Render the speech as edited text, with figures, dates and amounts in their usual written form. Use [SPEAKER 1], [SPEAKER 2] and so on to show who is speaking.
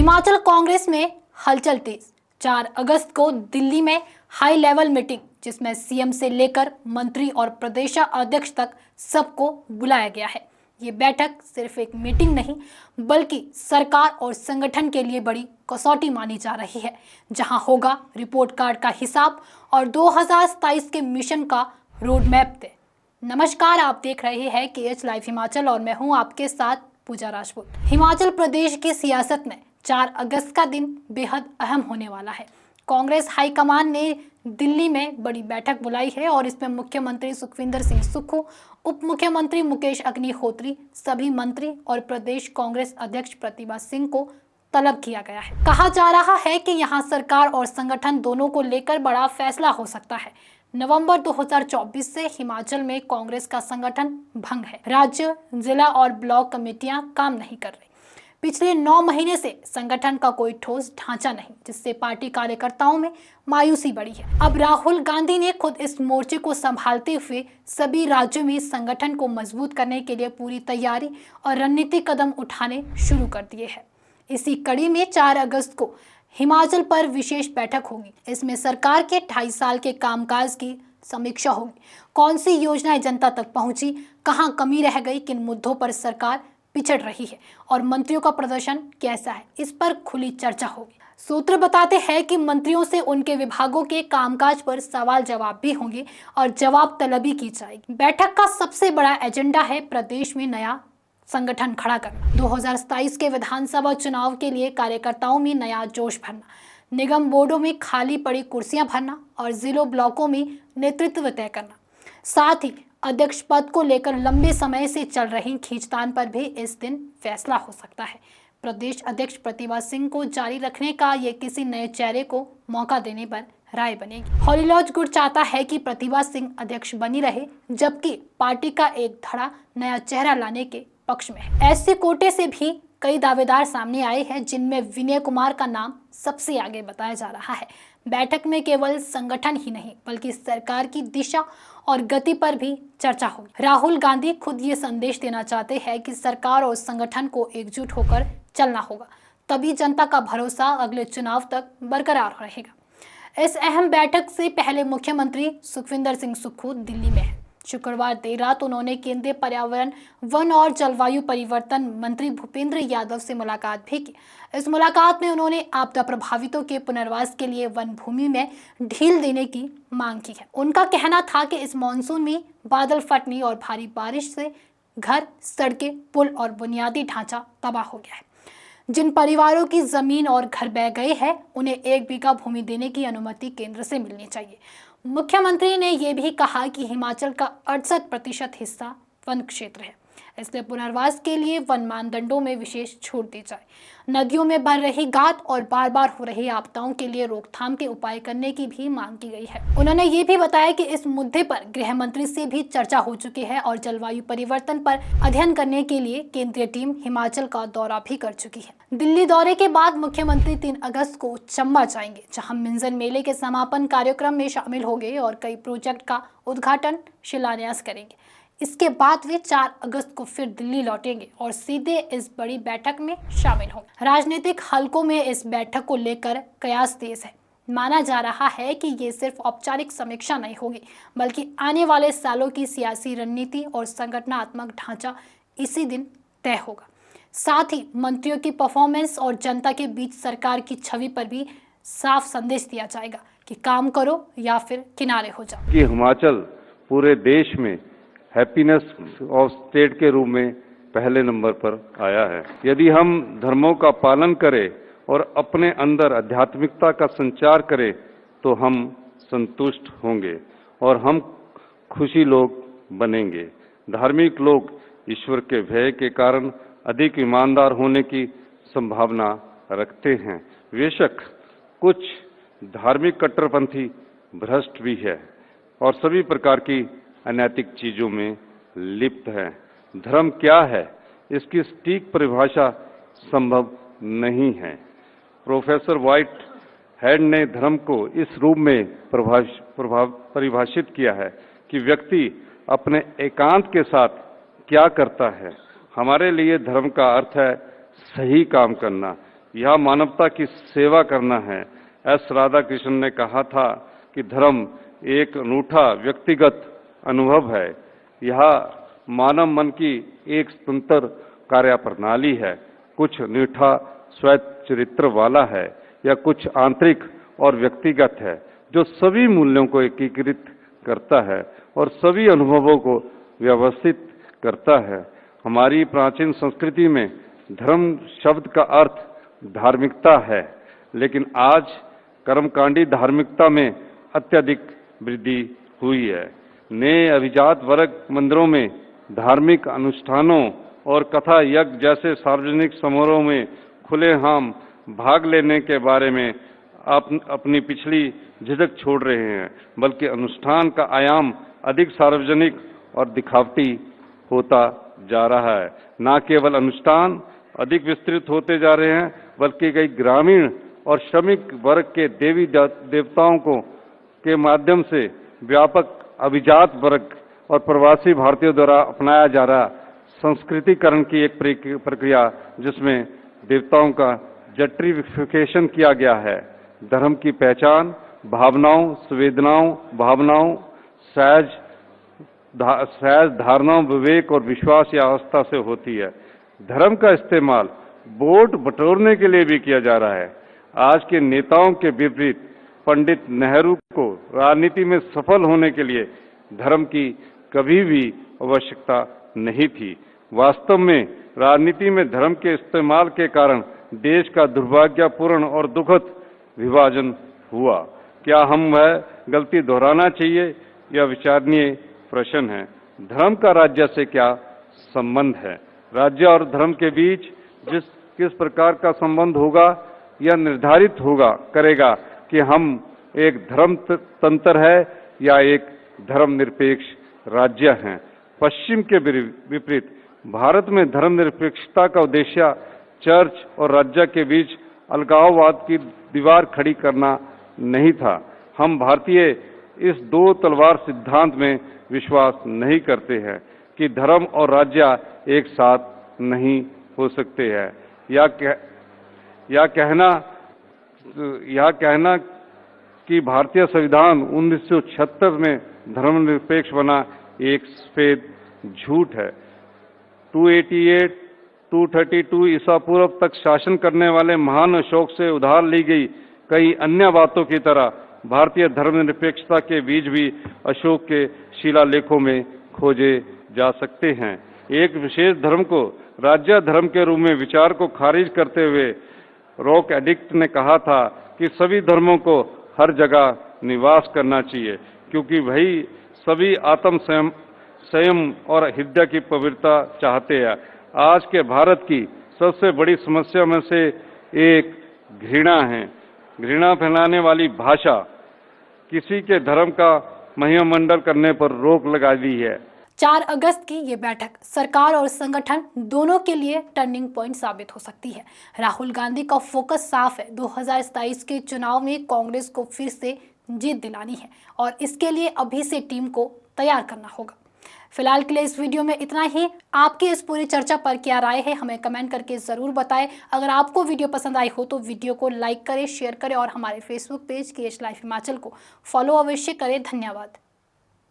[SPEAKER 1] हिमाचल कांग्रेस में हलचल तेज। 4 अगस्त को दिल्ली में हाई लेवल मीटिंग, जिसमें सीएम से लेकर मंत्री और प्रदेश अध्यक्ष तक सबको बुलाया गया है। ये बैठक सिर्फ एक मीटिंग नहीं, बल्कि सरकार और संगठन के लिए बड़ी कसौटी मानी जा रही है, जहां होगा रिपोर्ट कार्ड का हिसाब और 2027 के मिशन का रोड मैप तय। नमस्कार, आप देख रहे हैं KH लाइव हिमाचल और मैं हूं आपके साथ पूजा राजपूत। हिमाचल प्रदेश की सियासत में 4 अगस्त का दिन बेहद अहम होने वाला है। कांग्रेस हाईकमान ने दिल्ली में बड़ी बैठक बुलाई है और इसमें मुख्यमंत्री सुखविंदर सिंह सुक्खू, उप मुख्यमंत्री मुकेश अग्निहोत्री, सभी मंत्री और प्रदेश कांग्रेस अध्यक्ष प्रतिभा सिंह को तलब किया गया है। कहा जा रहा है कि यहां सरकार और संगठन दोनों को लेकर बड़ा फैसला हो सकता है। नवंबर 2024 से हिमाचल में कांग्रेस का संगठन भंग है। राज्य, जिला और ब्लॉक कमेटियां काम नहीं कर रही। पिछले 9 महीने से संगठन का कोई ठोस ढांचा नहीं, जिससे पार्टी कार्यकर्ताओं में मायूसी बढ़ी है। अब राहुल गांधी ने खुद इस मोर्चे को संभालते हुए सभी राज्यों में संगठन को मजबूत करने के लिए पूरी तैयारी और रणनीतिक कदम उठाने शुरू कर दिए हैं। इसी कड़ी में 4 अगस्त को हिमाचल पर विशेष बैठक होगी। इसमें सरकार के 2.5 साल के कामकाज की समीक्षा होगी। कौन सी योजनाएं जनता तक पहुंची, कहां कमी रह गई, किन मुद्दों पर सरकार पिछड़ रही है और मंत्रियों का प्रदर्शन कैसा है, इस पर खुली चर्चा होगी। सूत्र बताते हैं कि मंत्रियों से उनके विभागों के कामकाज पर सवाल जवाब भी होंगे और जवाब तलबी की जाएगी। बैठक का सबसे बड़ा एजेंडा है प्रदेश में नया संगठन खड़ा करना। 2027 के विधानसभा चुनाव के लिए कार्यकर्ताओं में नया जोश भरना, निगम बोर्डों में खाली पड़ी कुर्सियां भरना और जिलों ब्लॉकों में नेतृत्व तय करना। साथ ही अध्यक्ष पद को लेकर लंबे समय से चल रही खींचतान पर भी इस दिन फैसला हो सकता है। प्रदेश अध्यक्ष प्रतिभा सिंह को जारी रखने का ये किसी नए चेहरे को मौका देने पर राय बनेगी। हॉलीलॉज गुट चाहता है कि प्रतिभा सिंह अध्यक्ष बनी रहे, जबकि पार्टी का एक धड़ा नया चेहरा लाने के पक्ष में है। ऐसे कोटे से भी कई दावेदार सामने आए हैं, जिनमें विनय कुमार का नाम सबसे आगे बताया जा रहा है। बैठक में केवल संगठन ही नहीं, बल्कि सरकार की दिशा और गति पर भी चर्चा होगी। राहुल गांधी खुद ये संदेश देना चाहते हैं कि सरकार और संगठन को एकजुट होकर चलना होगा, तभी जनता का भरोसा अगले चुनाव तक बरकरार रहेगा। इस अहम बैठक से पहले मुख्यमंत्री सुखविंदर सिंह सुक्खू दिल्ली में है। शुक्रवार देर रात उन्होंने केंद्रीय पर्यावरण, वन और जलवायु परिवर्तन मंत्री भूपेंद्र यादव से मुलाकात भी की। इस मुलाकात में उन्होंने आपदा प्रभावितों के पुनर्वास के लिए वन भूमि में ढील देने की मांग की है। उनका कहना था कि इस मानसून में बादल फटने और भारी बारिश से घर, सड़कें, पुल और बुनियादी ढांचा तबाह हो गया है। जिन परिवारों की जमीन और घर बह गए हैं, उन्हें 1 बीघा भूमि देने की अनुमति केंद्र से मिलनी चाहिए। मुख्यमंत्री ने यह भी कहा कि हिमाचल का 68% हिस्सा वन क्षेत्र है, इसलिए पुनर्वास के लिए वन मानदंडों में विशेष छूट दी जाए। नदियों में बन रही गाद और बार बार हो रही आपदाओं के लिए रोकथाम के उपाय करने की भी मांग की गई है। उन्होंने ये भी बताया कि इस मुद्दे पर गृह मंत्री से भी चर्चा हो चुकी है और जलवायु परिवर्तन पर अध्ययन करने के लिए केंद्रीय टीम हिमाचल का दौरा भी कर चुकी है। दिल्ली दौरे के बाद मुख्यमंत्री 3 अगस्त को चंबा जाएंगे, जहां मिंजर मेले के समापन कार्यक्रम में शामिल होंगे और कई प्रोजेक्ट का उद्घाटन, शिलान्यास करेंगे। इसके बाद वे 4 अगस्त को फिर दिल्ली लौटेंगे और सीधे इस बड़ी बैठक में शामिल होंगे। राजनीतिक हलकों में इस बैठक को लेकर कयास तेज है। माना जा रहा है कि ये सिर्फ औपचारिक समीक्षा नहीं होगी, बल्कि आने वाले सालों की सियासी रणनीति और संगठनात्मक ढांचा इसी दिन तय होगा। साथ ही मंत्रियों की परफॉर्मेंस और जनता के बीच सरकार की छवि पर भी साफ संदेश दिया जाएगा कि काम करो या फिर किनारे हो जाओ।
[SPEAKER 2] कि हिमाचल पूरे देश में हैप्पीनेस ऑफ स्टेट के रूप में पहले नंबर पर आया है। यदि हम धर्मों का पालन करें और अपने अंदर आध्यात्मिकता का संचार करें, तो हम संतुष्ट होंगे और हम खुशी लोग बनेंगे। धार्मिक लोग ईश्वर के भय के कारण अधिक ईमानदार होने की संभावना रखते हैं। बेशक कुछ धार्मिक कट्टरपंथी भ्रष्ट भी है और सभी प्रकार की अनैतिक चीजों में लिप्त है। धर्म क्या है, इसकी सटीक परिभाषा संभव नहीं है। प्रोफेसर व्हाइट हेड ने धर्म को इस रूप में परिभाषित किया है कि व्यक्ति अपने एकांत के साथ क्या करता है। हमारे लिए धर्म का अर्थ है सही काम करना, यह मानवता की सेवा करना है। एस राधाकृष्णन ने कहा था कि धर्म एक अनूठा व्यक्तिगत अनुभव है। यह मानव मन की एक स्वतंत्र कार्य प्रणाली है। कुछ निष्ठा स्वचरित्र वाला है या कुछ आंतरिक और व्यक्तिगत है, जो सभी मूल्यों को एकीकृत करता है और सभी अनुभवों को व्यवस्थित करता है। हमारी प्राचीन संस्कृति में धर्म शब्द का अर्थ धार्मिकता है, लेकिन आज कर्मकांडी धार्मिकता में अत्यधिक वृद्धि हुई है। नए अभिजात वर्ग मंदिरों में धार्मिक अनुष्ठानों और कथा यज्ञ जैसे सार्वजनिक समारोह में खुलेआम भाग लेने के बारे में अपनी पिछली झिझक छोड़ रहे हैं, बल्कि अनुष्ठान का आयाम अधिक सार्वजनिक और दिखावटी होता जा रहा है। न केवल अनुष्ठान अधिक विस्तृत होते जा रहे हैं, बल्कि कई ग्रामीण और श्रमिक वर्ग के देवी देवताओं को के माध्यम से व्यापक अभिजात वर्ग और प्रवासी भारतीयों द्वारा अपनाया जा रहा संस्कृतिकरण की एक प्रक्रिया, जिसमें देवताओं का जट्रिफिकेशन किया गया है। धर्म की पहचान भावनाओं, संवेदनाओं, भावनाओं, सहज धारणाओं, विवेक और विश्वास या आस्था से होती है। धर्म का इस्तेमाल वोट बटोरने के लिए भी किया जा रहा है। आज के नेताओं के विपरीत पंडित नेहरू को राजनीति में सफल होने के लिए धर्म की कभी भी आवश्यकता नहीं थी। वास्तव में राजनीति में धर्म के इस्तेमाल के कारण देश का दुर्भाग्यपूर्ण और दुखद विभाजन हुआ। क्या हम वह गलती दोहराना चाहिए, यह विचारणीय प्रश्न है। धर्म का राज्य से क्या संबंध है? राज्य और धर्म के बीच किस प्रकार का संबंध होगा, यह निर्धारित करेगा कि हम एक धर्म तंत्र है या एक धर्मनिरपेक्ष राज्य हैं। पश्चिम के विपरीत भारत में धर्मनिरपेक्षता का उद्देश्य चर्च और राज्य के बीच अलगाववाद की दीवार खड़ी करना नहीं था। हम भारतीय इस दो तलवार सिद्धांत में विश्वास नहीं करते हैं कि धर्म और राज्य एक साथ नहीं हो सकते हैं। यह कहना कि भारतीय संविधान 1976 में धर्मनिरपेक्ष बना एक सफेद झूठ है। 288, 232 ईसा पूर्व तक शासन करने वाले महान अशोक से उधार ली गई कई अन्य बातों की तरह भारतीय धर्मनिरपेक्षता के बीज भी अशोक के शिलालेखों में खोजे जा सकते हैं। एक विशेष धर्म को राज्य धर्म के रूप में विचार को खारिज करते हुए रॉक एडिक्ट ने कहा था कि सभी धर्मों को हर जगह निवास करना चाहिए, क्योंकि वही सभी आत्म संयम और हृदय की पवित्रता चाहते हैं। आज के भारत की सबसे बड़ी समस्या में से एक घृणा है। घृणा फैलाने वाली भाषा किसी के धर्म का महिमामंडन करने पर रोक लगा दी है।
[SPEAKER 1] 4 अगस्त की ये बैठक सरकार और संगठन दोनों के लिए टर्निंग पॉइंट साबित हो सकती है। राहुल गांधी का फोकस साफ है, 2027 के चुनाव में कांग्रेस को फिर से जीत दिलानी है और इसके लिए अभी से टीम को तैयार करना होगा। फिलहाल के लिए इस वीडियो में इतना ही। आपकी इस पूरी चर्चा पर क्या राय है, हमें कमेंट करके जरूर बताएं। अगर आपको वीडियो पसंद आई हो तो वीडियो को लाइक करें, शेयर करें और हमारे Facebook page KH life Himachal को फॉलो अवश्य करें। धन्यवाद।